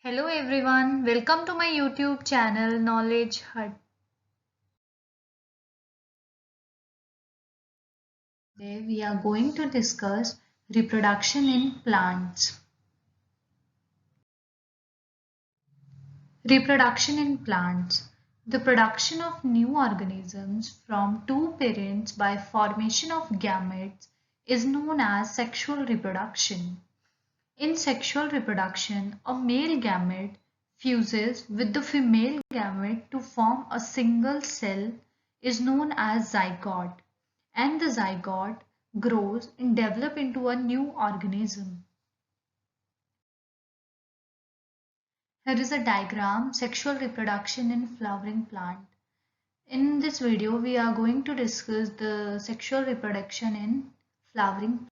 Hello everyone, welcome to my YouTube channel Knowledge Hut. Today we are going to discuss reproduction in plants. Reproduction in plants. The production of new organisms from two parents by formation of gametes is known as sexual reproduction. In sexual reproduction, a male gamete fuses with the female gamete to form a single cell is known as zygote, and the zygote grows and develops into a new organism. Here is a diagram, sexual reproduction in flowering plant. In this video, we are going to discuss the sexual reproduction in flowering.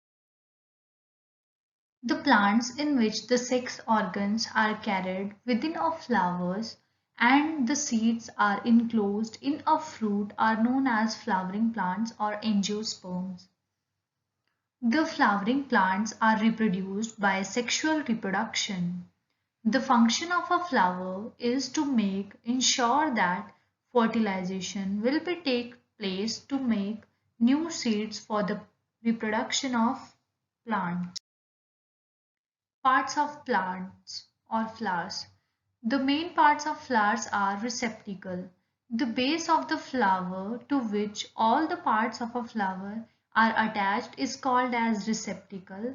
The plants in which the sex organs are carried within a flowers and the seeds are enclosed in a fruit are known as flowering plants or angiosperms. The flowering plants are reproduced by sexual reproduction. The function of a flower is to ensure that fertilization will take place to make new seeds for the reproduction of plants. Parts of plants or flowers. The main parts of flowers are receptacle. The base of the flower to which all the parts of a flower are attached is called as receptacle,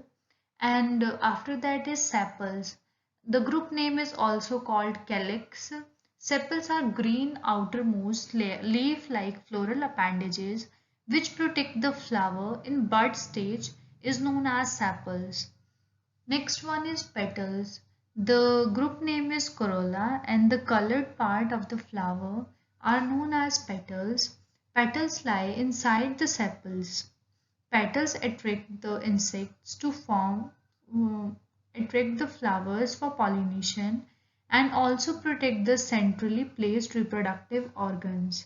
and after that is sepals. The group name is also called calyx. Sepals are green outermost leaf-like floral appendages which protect the flower in bud stage is known as sepals. Next one is petals. The group name is corolla and the colored part of the flower are known as petals. Petals lie inside the sepals. Petals attract the insects to attract the flowers for pollination and also protect the centrally placed reproductive organs.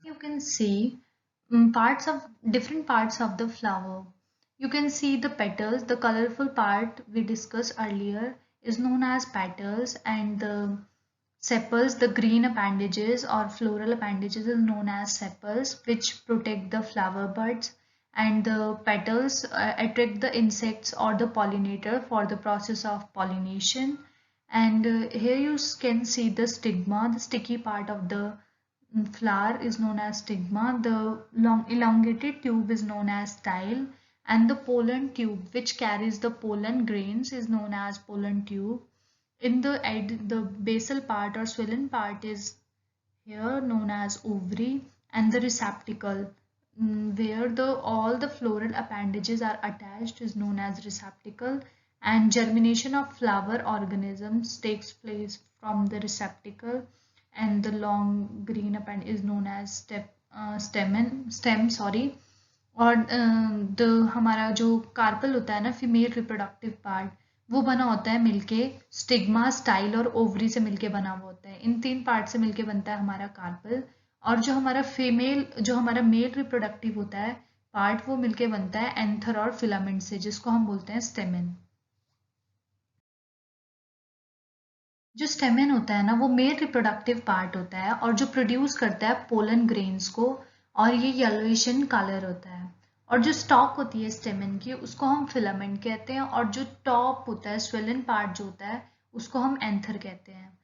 You can see different parts of the flower. You can see the petals. The colorful part we discussed earlier is known as petals, and the sepals, the green appendages or floral appendages, is known as sepals, which protect the flower buds, and the petals attract the insects or the pollinator for the process of pollination. And here you can see the stigma, the sticky part of the flower is known as stigma. The long elongated tube is known as style, and the pollen tube which carries the pollen grains is known as pollen tube. In the basal part or swollen part is here known as ovary, and the receptacle where all the floral appendages are attached is known as receptacle, and germination of flower organisms takes place from the receptacle, and the long green append is known as stem sorry. और the हमारा जो carpel होता है ना, female reproductive part, वो बना होता है मिलके स्टिग्मा, स्टाइल और ओवरी से मिलके बना हुआ होता है. इन तीन पार्ट से मिलके बनता है हमारा कार्पल. और जो हमारा मेल रिप्रोडक्टिव होता है पार्ट, वो मिलके बनता है एंथर और फिलामेंट से, जिसको हम बोलते हैं स्टेमेन. जो स्टेमेन होता है ना, वो मेल रिप्रोडक्टिव पार्ट होता है और जो प्रोड्यूस करता है पोलन ग्रेन्स को, और ये येलोइश इन कलर होता है. और जो स्टॉक होती है स्टेमेन की, उसको हम फिलामेंट कहते हैं, और जो टॉप होता है स्वेलन पार्ट जो होता है, उसको हम एंथर कहते हैं.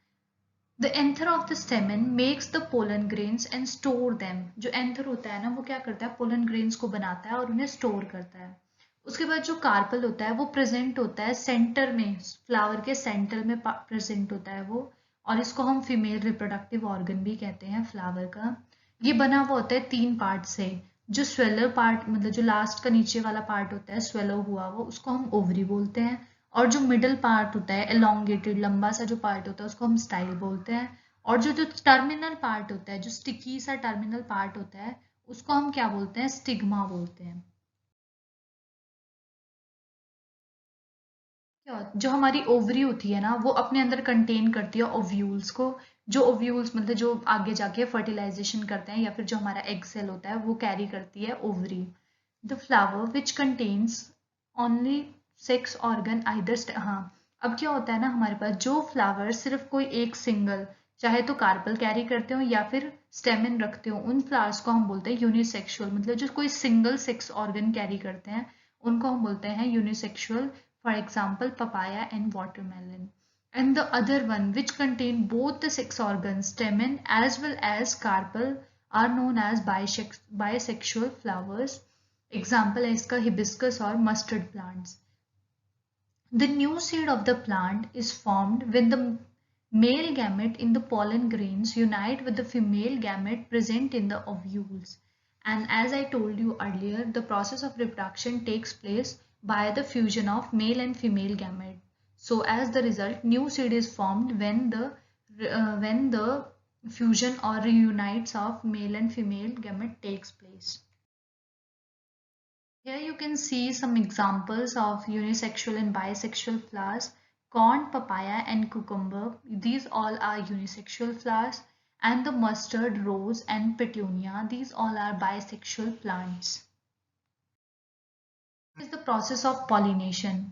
The anther of the stamen makes the pollen grains and store them. जो एंथर होता है ना, वो क्या करता है, पोलन ग्रेन्स को बनाता है और उन्हें स्टोर करता है. उसके बाद जो कार्पल होता है वो प्रेजेंट होता है सेंटर में, फ्लावर के सेंटर में प्रेजेंट होता है वो, और इसको हम फीमेल रिप्रोडक्टिव ऑर्गन भी कहते हैं फ्लावर का. ये बना हुआ होता है तीन पार्ट से. जो स्वेलर पार्ट, मतलब जो लास्ट का नीचे वाला पार्ट होता है स्वेलो हुआ वो, उसको हम ओवरी बोलते हैं. और जो मिडल पार्ट होता है एलोंगेटेड, लंबा सा जो पार्ट होता है, उसको हम स्टाइल बोलते हैं. और जो जो टर्मिनल पार्ट होता है, जो स्टिकी सा टर्मिनल पार्ट होता है, उसको हम क्या बोलते हैं, स्टिग्मा बोलते हैं. जो हमारी ओवरी होती है ना, वो अपने अंदर कंटेन करती है ओव्यूल्स को. जो ओव्यूल्स मतलब जो आगे जाके फर्टिलाइजेशन करते हैं, या फिर जो हमारा एग सेल होता है वो कैरी करती है ovary. The flower which contains only sex organ either, हाँ अब क्या होता है ना, हमारे पास जो फ्लावर सिर्फ कोई एक सिंगल, चाहे तो कार्पल कैरी करते हो या फिर स्टेमिन रखते हो, उन फ्लावर्स को हम बोलते हैं यूनिसेक्सुअल, मतलब जो कोई सिंगल सेक्स ऑर्गन कैरी करते हैं उनको हम बोलते हैं unisexual. For example papaya and watermelon. And the other one which contain both the sex organs, stamen as well as carpel, are known as bisexual flowers. Example है इसका hibiscus और mustard plants. The new seed of the plant is formed when the male gamete in the pollen grains unite with the female gamete present in the ovules. And as I told you earlier, the process of reproduction takes place by the fusion of male and female gamete. So as the result, new seed is formed when the fusion or reunites of male and female gamete takes place. Here you can see some examples of unisexual and bisexual flowers. Corn, papaya and cucumber, these all are unisexual flowers, and the mustard, rose and petunia, these all are bisexual plants. Is the process of pollination.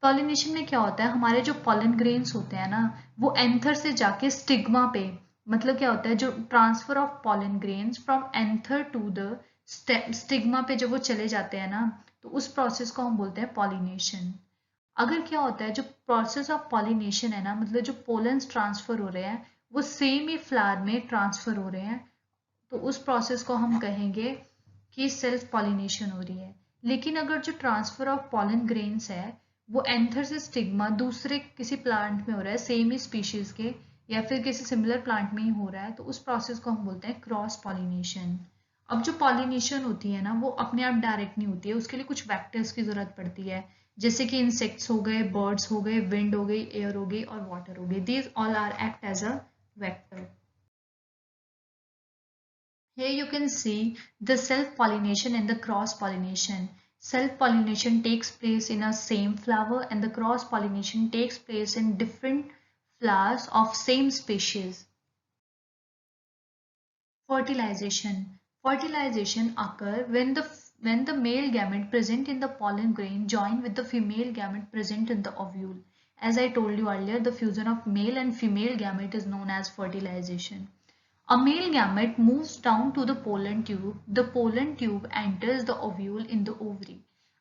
Pollination में क्या होता है, हमारे जो pollen grains होते हैं ना, वो एंथर से जाके स्टिग्मा पे, मतलब क्या होता है, जो transfer of pollen grains from anther to the stigma पे जब वो चले जाते हैं ना, तो उस प्रोसेस को हम बोलते हैं पॉलिनेशन. अगर क्या होता है, जो प्रोसेस ऑफ पॉलिनेशन है ना, मतलब जो पोलन्स ट्रांसफर हो रहे हैं वो सेम ही फ्लावर में ट्रांसफर हो रहे हैं, तो उस प्रोसेस को हम कहेंगे कि सेल्फ पॉलिनेशन हो रही है. लेकिन अगर जो ट्रांसफर ऑफ पॉलन ग्रेन्स है वो एंथर से स्टिग्मा दूसरे किसी प्लांट में हो रहा है, सेम ही स्पीशीज के या फिर किसी सिमिलर प्लांट में ही हो रहा है, तो उस प्रोसेस को हम बोलते हैं क्रॉस पॉलिनेशन. अब जो पॉलिनेशन होती है ना, वो अपने आप डायरेक्ट नहीं होती है, उसके लिए कुछ वेक्टर्स की जरूरत पड़ती है, जैसे कि इंसेक्ट्स हो गए, बर्ड्स हो गए, विंड हो गई, एयर हो गई और वाटर हो गई. These all are act as a vector. Here you can see the self-pollination and the cross-pollination. Self-pollination takes place in a same flower and the cross-pollination takes place in different flowers of same species. Fertilization. Fertilization occurs when the male gamete present in the pollen grain join with the female gamete present in the ovule. As I told you earlier, the fusion of male and female gamete is known as fertilization. A male gamete moves down to the pollen tube. The pollen tube enters the ovule in the ovary.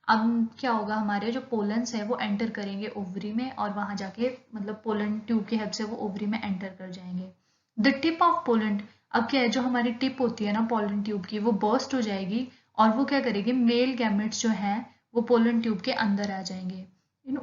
अब क्या होगा, हमारे जो pollens है वो enter करेंगे ovary में और वहां जाके मतलब पोलन ट्यूब की हेल्प से वो ओवरी में एंटर कर जाएंगे. द टिप ऑफ पोलन, अब क्या है, जो हमारी टिप होती है ना पोलन ट्यूब की, वो बर्स्ट हो जाएगी और वो क्या करेगी, मेल गैमेट्स जो हैं वो पोलन ट्यूब के अंदर आ जाएंगे. In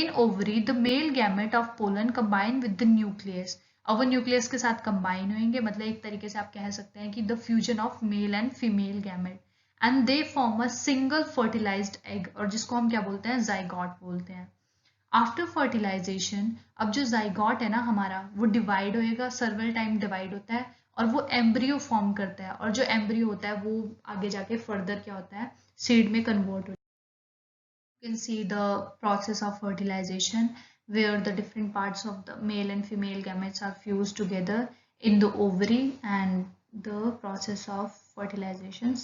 ovary the male gamete of pollen combine with the nucleus. अब वो न्यूक्लियस के साथ कंबाइन होंगे, मतलब एक तरीके से आप कह सकते हैं कि the fusion of male and female gamete and they form a single fertilised egg, और जिसको हम क्या बोलते हैं, जाइगोट बोलते हैं. आफ्टर फर्टिलाइजेशन, अब जो जाइगोट है ना हमारा, वो डिवाइड होएगा, सर्वल टाइम डिवाइड होता है और वो एम्ब्रियो फॉर्म करता है, और जो एम्ब्रियो होता है वो आगे जाके फर्दर क्या होता है, सीड में कन्वर्ट होता है. You can see the process of fertilization where the different parts of the male and female gametes are fused together in the ovary, and the process of fertilization.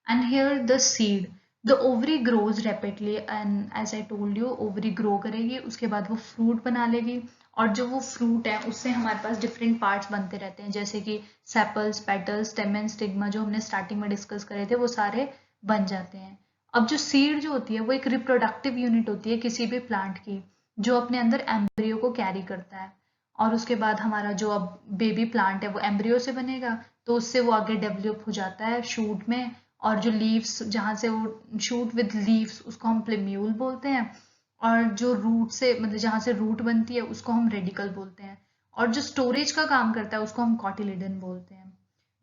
And here the seed, the ovary grows rapidly, and as I told you ovary grow करेगी, उसके बाद वो fruit बना लेगी, और जो वो fruit है उससे हमारे पास different parts बनते रहते हैं, जैसे कि sepals, petals, stamen, stigma, जो हमने starting में discuss करे थे वो सारे बन जाते हैं. अब जो सीड जो होती है वो एक रिप्रोडक्टिव यूनिट होती है किसी भी प्लांट की, जो अपने अंदर एम्ब्रियो को कैरी करता है, और उसके बाद हमारा जो अब बेबी प्लांट है वो एम्ब्रियो से बनेगा, तो उससे वो आगे डेवलप हो जाता है शूट में, और जो लीव्स जहाँ से वो शूट विद लीव्स उसको हम प्लेम्यूल बोलते हैं, और जो रूट से मतलब जहाँ से रूट बनती है उसको हम रेडिकल बोलते हैं, और जो स्टोरेज का काम करता है उसको हम कॉटिलिडन बोलते हैं.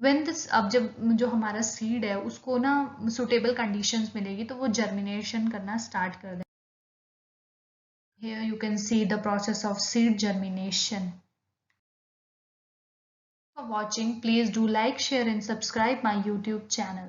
व्हेन दिस, अब जब जो हमारा सीड है उसको ना सुटेबल कंडीशंस मिलेगी तो वो जर्मिनेशन करना स्टार्ट कर देगा. Here you can see the process of seed germination. For watching, please do like, share and subscribe my YouTube channel.